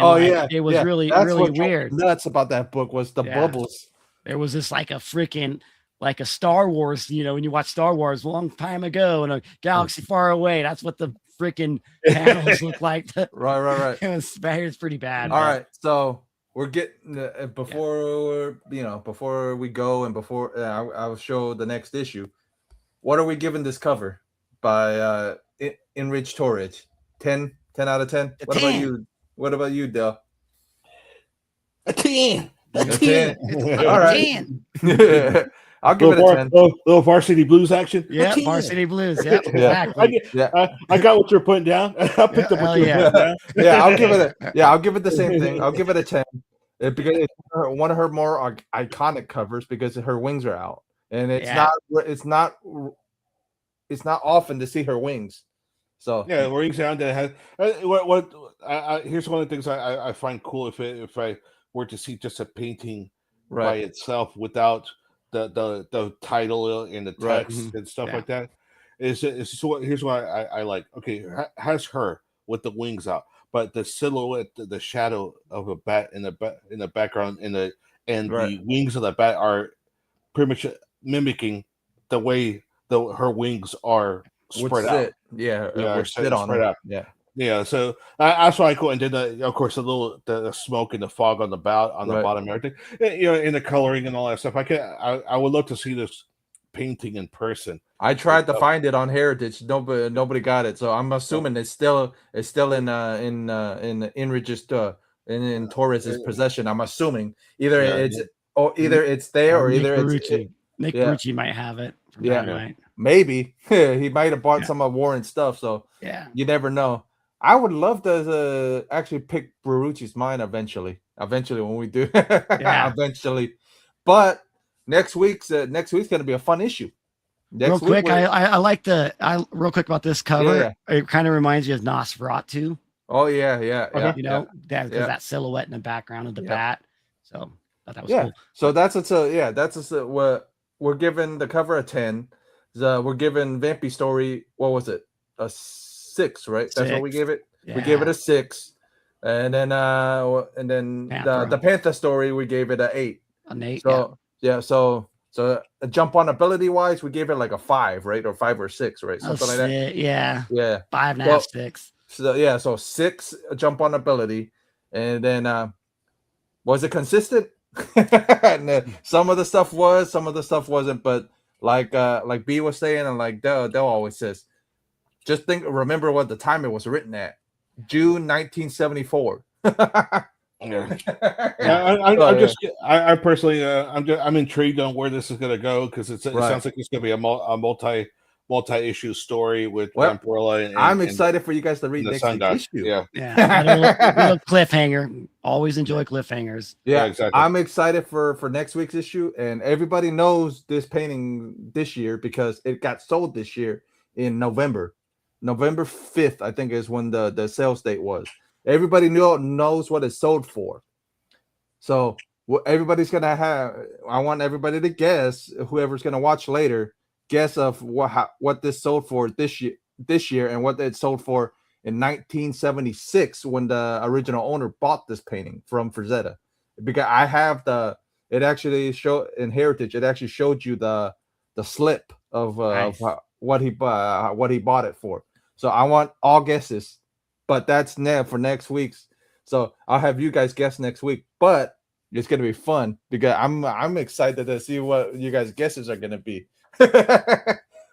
It was really weird. Nuts about that book was the bubbles. There was this like a freaking like a Star Wars, when you watch Star Wars a long time ago in a galaxy far away. That's what the freaking panels look like. Right. It was pretty bad. All right, so we're getting before we go and before I'll show the next issue. What are we giving this cover by Enrich Torres? 10 out of 10. What about you, Del? A 10. A 10. All right. I'll give it a 10. Little Varsity Blues action. Yeah, Varsity Blues. Yeah, exactly. I got what you're putting down. I picked up what you're putting down. I'll give it the same thing. I'll give it a 10 because it's one of her more iconic covers because her wings are out, and it's not often to see her wings. So wings down. That has here's one of the things I find cool if I were to see just a painting by itself without the title and the text and stuff like that. Here's what I like. Okay, has her with the wings out, but the silhouette, the shadow of a bat in the background, the wings of the bat are pretty much mimicking the way her wings are spread out. Spread out. Yeah. So that's why I cool. And then of course the smoke and the fog on the bottom and everything. In the coloring and all that stuff. I would love to see this painting in person. I tried to find it on Heritage. Nobody got it. So I'm assuming it's still in Enrich's in Torres's possession. I'm assuming either it's there or either Nick Brucci might have it. Maybe he might have bought some of Warren's stuff. So you never know. I would love to actually pick Berrucci's mind eventually when we do. Eventually, but next week's gonna be a fun issue. Real quick real quick about this cover. It kind of reminds you of Nosferatu. Oh yeah. Because that silhouette in the background of the bat. So that was cool. So that's what we're giving the cover a 10. We're giving Vampy Story, what was it? A 6, right? That's what we gave it. Yeah. We gave it a 6. And then the Panther Story, we gave it an 8. An 8. So a jump on ability wise, we gave it like a 5, right? Or 5 or 6, right? Something like that. Yeah. 5.5, 6. So 6 jump on ability. And then was it consistent? Some of the stuff was, some of the stuff wasn't, but like B was saying, and like Dell always says, just remember what the time it was written at. June 1974. I personally, I'm intrigued on where this is going to go, because it sounds like it's going to be a multi-issue story with Vampirella. And I'm excited for you guys to read next week's issue. Yeah. Little cliffhanger. Always enjoy cliffhangers. Yeah, exactly. I'm excited for next week's issue, and everybody knows this painting this year because it got sold this year in November 5th, I think, is when the sales date was. Everybody knows what it's sold for. So everybody's gonna have. I want everybody to guess. Whoever's gonna watch later, guess of what this sold for this year, and what it sold for in 1976 when the original owner bought this painting from Frazetta. Because I have it actually showed in Heritage. It actually showed you the slip of what he bought it for. So I want all guesses, but that's for next week's. So I'll have you guys guess next week, but it's gonna be fun because I'm excited to see what you guys' guesses are gonna be.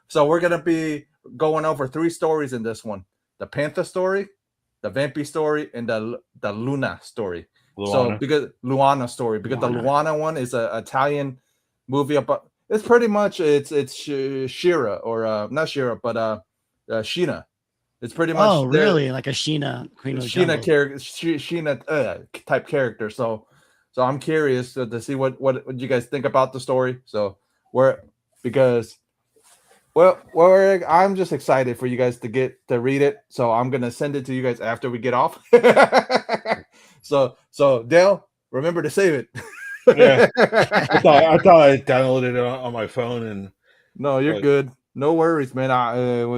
So we're gonna be going over 3 stories in this one: the Panther story, the Vampy story, and the Luna story. So because Luana story, because the Luana one is an Italian movie about. It's pretty much it's Shira, or not Shira, but Sheena. It's pretty much. Oh, really? Like a Sheena, Queen of the Jungle. Sheena type character. So I'm curious to see what you guys think about the story. So I'm just excited for you guys to get to read it. So I'm gonna send it to you guys after we get off. So Dale, remember to save it. Yeah, I thought I downloaded it on my phone, and no, you're good. No worries, man.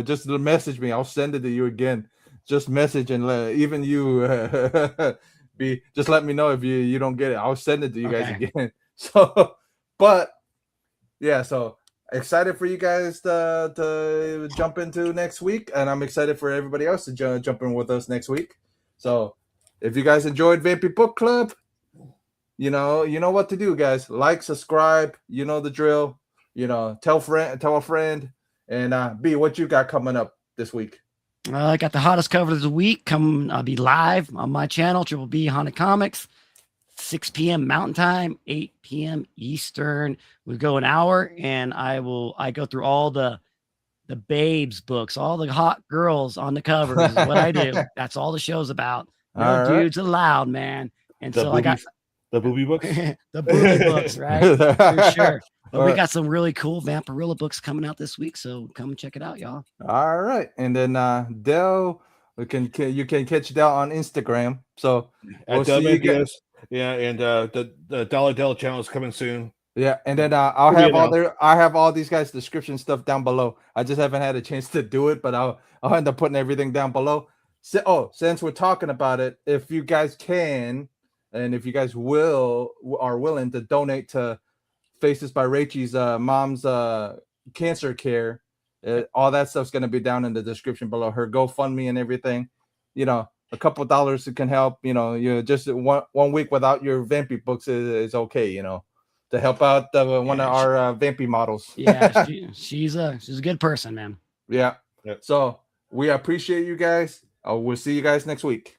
Just message me. I'll send it to you again. Just message and even you just let me know if you don't get it. I'll send it to you guys again. So, but yeah, so excited for you guys to jump into next week, and I'm excited for everybody else to jump in with us next week. So, if you guys enjoyed Vampy Book Club, you know what to do, guys. Like, subscribe. You know the drill. Tell a friend. And B, what you got coming up this week? I got the hottest cover of the week. I'll be live on my channel, Triple B Haunted Comics, 6 p.m. Mountain Time, 8 p.m. Eastern. We go an hour, and I go through all the babes books, all the hot girls on the covers. Is what I do. That's all the show's about. No dudes allowed, man. And so I got the booby books, the booby books, right? For sure. But we got some really cool Vampirella books coming out this week, so come check it out, y'all. All right, and then Dell, you can catch Dell on Instagram. So we'll see you guys. Yeah, and the Dollar Dell channel is coming soon. Yeah, and then I have all these guys' description stuff down below. I just haven't had a chance to do it, but I'll end up putting everything down below. So, since we're talking about it, if you guys can, and if you guys are willing to donate to Faces by Rachel's mom's cancer care, all that stuff's going to be down in the description below. Her GoFundMe and everything. A couple of dollars can help. You just one week without your Vampy books is okay. To help out one of our Vampy models. Yeah, she's a good person, man. Yeah. So we appreciate you guys. We'll see you guys next week.